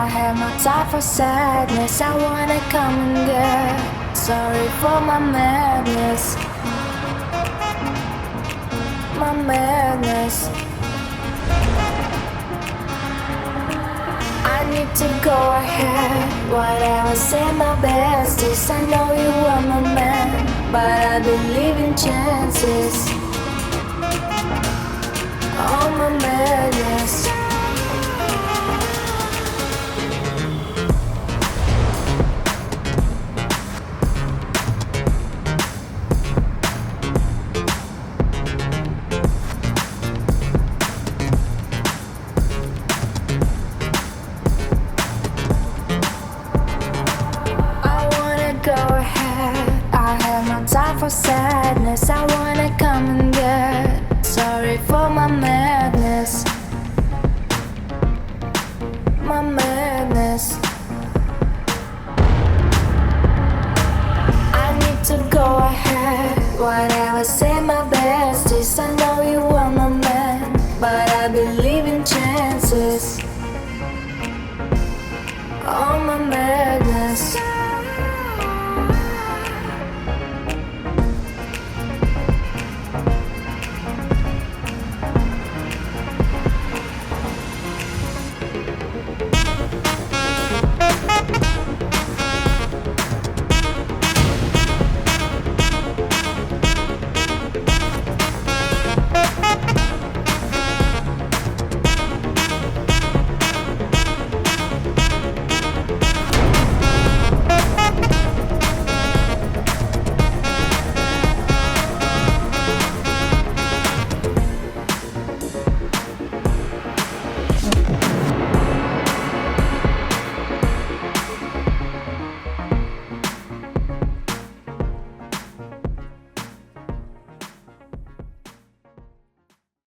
I have no time for sadness. I wanna come and get sorry for my madness. My madness. I need to go ahead. Whatever, say my besties. I know you are my man, but I believe in chances. Oh, my madness. Go ahead, I have no time for sadness. I wanna come and get sorry for my madness. My madness. I need to go ahead. Whatever, say my besties. I know you are my man, but I believe in chances. Oh, my madness.